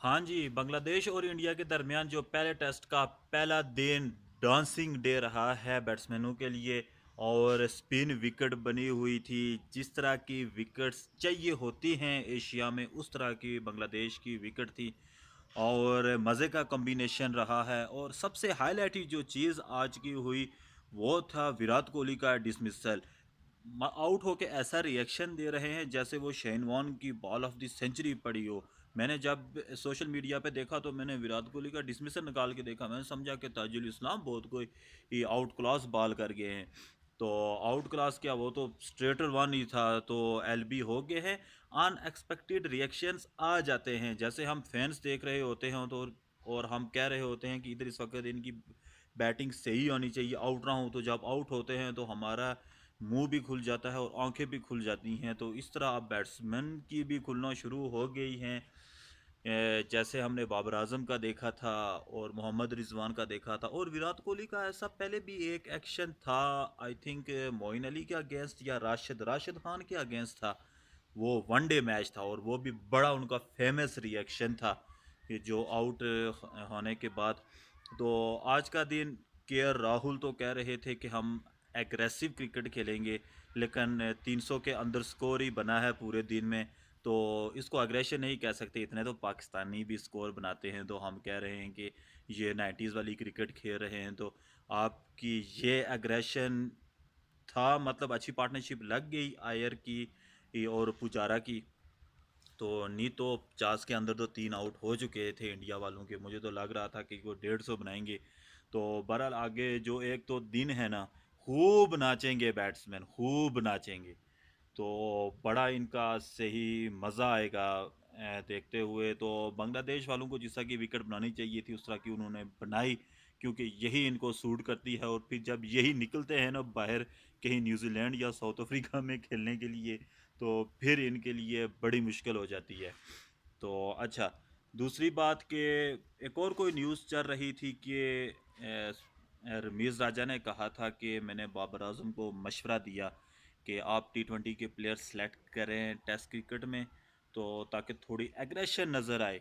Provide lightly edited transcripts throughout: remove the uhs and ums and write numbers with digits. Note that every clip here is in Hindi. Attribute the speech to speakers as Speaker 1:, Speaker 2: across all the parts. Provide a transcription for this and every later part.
Speaker 1: हाँ जी, बांग्लादेश और इंडिया के दरमियान जो पहले टेस्ट का पहला दिन डांसिंग डे रहा है बैट्समैनों के लिए। और स्पिन विकेट बनी हुई थी। जिस तरह की विकेट्स चाहिए होती हैं एशिया में, उस तरह की बांग्लादेश की विकेट थी। और मज़े का कॉम्बिनेशन रहा है। और सबसे हाईलाइट जो चीज़ आज की हुई वो था विराट कोहली का डिसमिसल। आउट होके ऐसा रिएक्शन दे रहे हैं जैसे वो शेन वॉर्न की बॉल ऑफ द सेंचुरी पड़ी हो। मैंने जब सोशल मीडिया पे देखा तो मैंने विराट कोहली का डिसमिसल निकाल के देखा। मैंने समझा कि ताजुल इस्लाम बहुत कोई आउट क्लास बॉल कर गए हैं। तो आउट क्लास क्या, वो तो स्ट्रेटर वन ही था। तो एलबी हो गए हैं। अनएक्सपेक्टेड रिएक्शंस आ जाते हैं, जैसे हम फैंस देख रहे होते हैं तो और हम कह रहे होते हैं कि इधर इस वक्त इनकी बैटिंग सही होनी चाहिए, आउट ना हो। तो जब आउट होते हैं तो हमारा मुंह भी खुल जाता है और आंखें भी खुल जाती हैं। तो इस तरह अब बैट्समैन की भी खुलना शुरू हो गई हैं। जैसे हमने बाबर आजम का देखा था और मोहम्मद रिजवान का देखा था। और विराट कोहली का ऐसा पहले भी एक एक्शन था, आई थिंक मोइन अली के अगेंस्ट या राशिद राशिद खान के अगेंस्ट था। वो वनडे मैच था और वो भी बड़ा उनका फेमस रिएक्शन था कि जो आउट होने के बाद। तो आज का दिन राहुल तो कह रहे थे कि हम एग्रेसिव क्रिकेट खेलेंगे, लेकिन 300 के अंदर स्कोर ही बना है पूरे दिन में। तो इसको अग्रेशन नहीं कह सकते, इतने तो पाकिस्तानी भी स्कोर बनाते हैं। तो हम कह रहे हैं कि ये 90s वाली क्रिकेट खेल रहे हैं। तो आपकी ये अग्रेशन था, मतलब अच्छी पार्टनरशिप लग गई आयर की और पुजारा की। तो नहीं तो 50 के अंदर तो 3 आउट हो चुके थे इंडिया वालों के। मुझे तो लग रहा था कि वो 150 बनाएंगे। तो बहरहाल आगे जो एक तो दिन है ना, खूब नाचेंगे बैट्समैन, खूब नाचेंगे। तो बड़ा इनका सही मज़ा आएगा देखते हुए। तो बांग्लादेश वालों को जिस तरह की विकेट बनानी चाहिए थी उस तरह की उन्होंने बनाई, क्योंकि यही इनको सूट करती है। और फिर जब यही निकलते हैं ना बाहर, कहीं न्यूजीलैंड या साउथ अफ्रीका में खेलने के लिए, तो फिर इनके लिए बड़ी मुश्किल हो जाती है। तो अच्छा, दूसरी बात कि एक और कोई न्यूज़ चल रही थी कि रमीज़ राजा ने कहा था कि मैंने बाबर आजम को मशवरा दिया कि आप T20 के प्लेयर सेलेक्ट करें टेस्ट क्रिकेट में, तो ताकि थोड़ी एग्रेशन नज़र आए।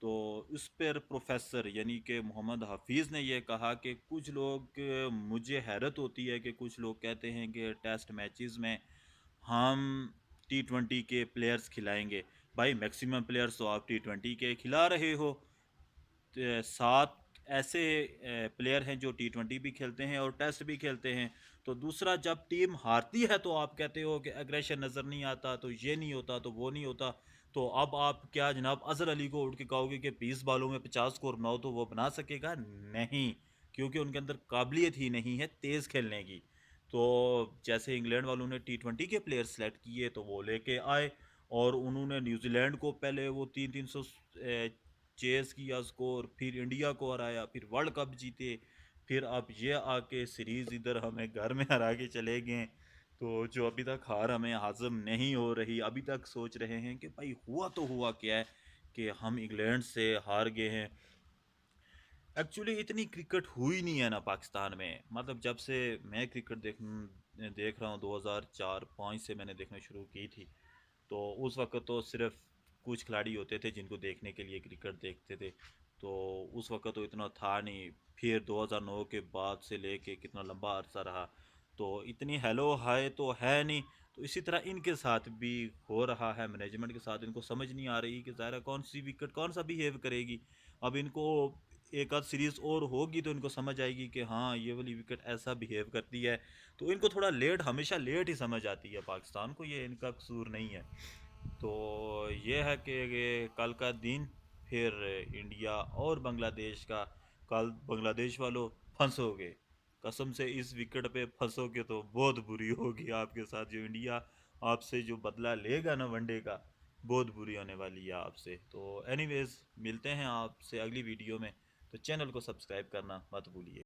Speaker 1: तो उस पर प्रोफेसर यानी कि मोहम्मद हफीज़ ने यह कहा कि कुछ लोग, मुझे हैरत होती है कि कुछ लोग कहते हैं कि टेस्ट मैचेस में हम T20 के प्लेयर्स खिलाएंगे। भाई मैक्सिमम प्लेयर्स तो आप T20 के खिला रहे हो। 7 ऐसे प्लेयर हैं जो T20 भी खेलते हैं और टेस्ट भी खेलते हैं। तो दूसरा, जब टीम हारती है तो आप कहते हो कि एग्रेशन नज़र नहीं आता, तो ये नहीं होता, तो वो नहीं होता। तो अब आप क्या जनाब अजहर अली को उठ के कहोगे कि 20 बालों में 50 स्कोर बनाओ, तो वो बना सकेगा? नहीं, क्योंकि उनके अंदर काबिलियत ही नहीं है तेज़ खेलने की। तो जैसे इंग्लैंड वालों ने T20 के प्लेयर सेलेक्ट किए तो वो लेके आए। और उन्होंने न्यूजीलैंड को पहले वो 300 चेस किया स्कोर, फिर इंडिया को हराया, फिर वर्ल्ड कप जीते। फिर अब ये आके सीरीज़ इधर हमें घर में हरा के चले गए। तो जो अभी तक हार हमें हाज़म नहीं हो रही, अभी तक सोच रहे हैं कि भाई हुआ तो हुआ क्या है कि हम इंग्लैंड से हार गए हैं। एक्चुअली इतनी क्रिकेट हुई नहीं है ना पाकिस्तान में। मतलब जब से मैं क्रिकेट देख रहा हूँ 2004-5 से मैंने देखना शुरू की थी। तो उस वक्त तो सिर्फ कुछ खिलाड़ी होते थे जिनको देखने के लिए क्रिकेट देखते थे। तो उस वक्त तो इतना था नहीं। फिर 2009 के बाद से लेके कितना लंबा अरसा रहा, तो इतनी हेलो हाय तो है नहीं। तो इसी तरह इनके साथ भी हो रहा है, मैनेजमेंट के साथ। इनको समझ नहीं आ रही कि ज़ाहिर कौन सी विकेट कौन सा बिहेव करेगी। अब इनको एक आध सीरीज़ और होगी तो इनको समझ आएगी कि हाँ ये वाली विकेट ऐसा बिहेव करती है। तो इनको थोड़ा लेट, हमेशा लेट ही समझ आती है पाकिस्तान को, ये इनका कसूर नहीं है। तो ये है कि ये कल का दिन फिर इंडिया और बांग्लादेश का। कल बांग्लादेश वालों फंसोगे, कसम से इस विकेट पे फंसोगे तो बहुत बुरी होगी आपके साथ। जो इंडिया आपसे जो बदला लेगा ना वनडे का, बहुत बुरी होने वाली है आपसे। तो एनीवेज मिलते हैं आपसे अगली वीडियो में। तो चैनल को सब्सक्राइब करना मत भूलिए।